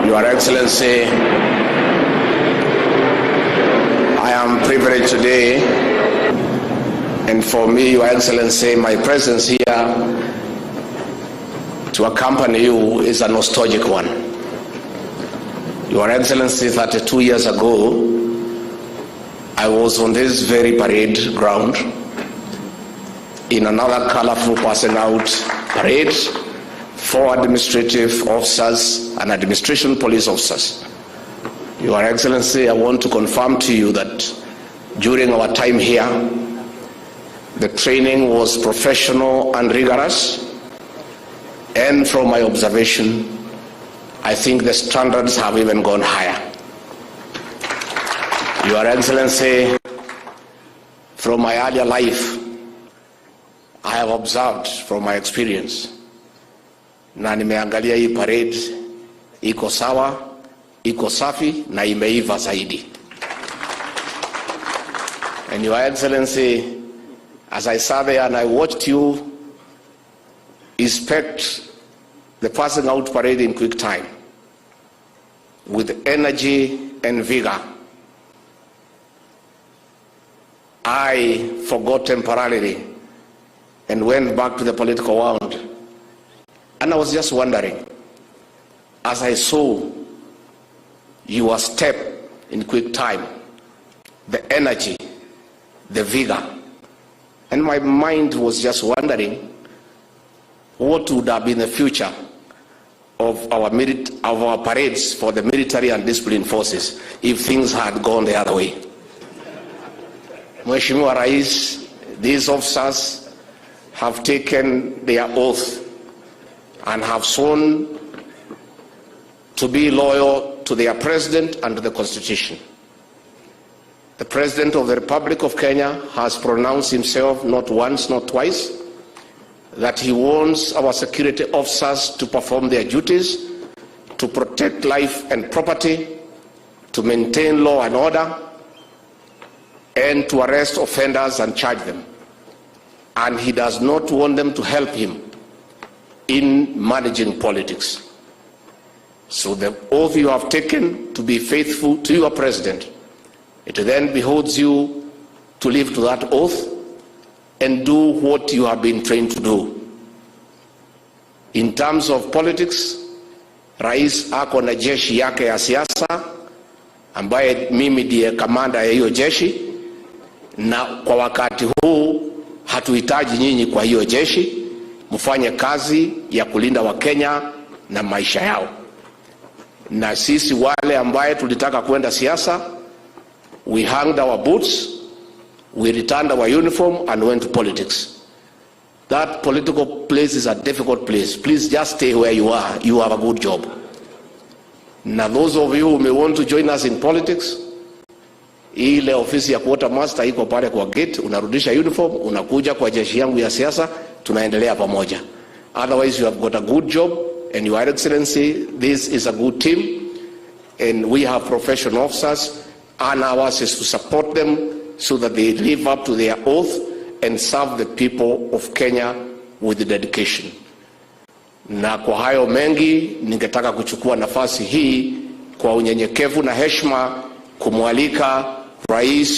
Your Excellency, I am privileged today, and for me, Your Excellency, my presence here to accompany you is a nostalgic one. Your Excellency, 32 years ago, I was on this very parade ground in another colorful passing out parade, 4 administrative officers and administration police officers. Your Excellency, I want to confirm to you that during our time here, the training was professional and rigorous, and from my observation, I think the standards have even gone higher. Your Excellency, from my earlier life, I have observed from my experience, na nimeangalia hii parade iko sawa, iko safi na imeiva zaidi. And Your Excellency, as I sat there and I watched you inspect the passing out parade in quick time with energy and vigor, I forgot temporarily and went back to the political world. And I was just wondering, as I saw your step in quick time, the energy, the vigor, and my mind was just wondering what would have been the future of our parades for the military and discipline forces if things had gone the other way. Mheshimiwa Rais, these officers have taken their oath and have sworn to be loyal to their president and to the Constitution. The President of the Republic of Kenya has pronounced himself not once, not twice, that he wants our security officers to perform their duties, to protect life and property, to maintain law and order, and to arrest offenders and charge them. And he does not want them to help him in managing politics. So the oath you have taken to be faithful to your president, it then behoves you to live to that oath and do what you have been trained to do. In terms of politics, Rais ako na jeshi yake ya siasa ambaye mimi ndiye kamanda ya hiyo jeshi, na kwa wakati huu hatuhitaji nyinyi kwa hiyo jeshi, mfanye kazi ya kulinda Wakenya na maisha yao. Na sisi wale ambaye tulitaka kwenda siasa, we hanged our boots, we returned our uniform and went to politics. That political place is a difficult place. Please just stay where you are. You have a good job. Now those of you who may want to join us in politics, ile ofisi ya quartermaster iko pale kwa gate, unarudisha uniform, unakuja kwa jeshi yangu ya siasa, tunaendelea pamoja. Otherwise you have got a good job, and Your Excellency, this is a good team, and we have professional officers, and ours is to support them so that they live up to their oath and serve the people of Kenya with dedication. Na kwa hayo mengi, ningetaka kuchukua nafasi hii kwa unyenyekevu na heshima kumwalika Rais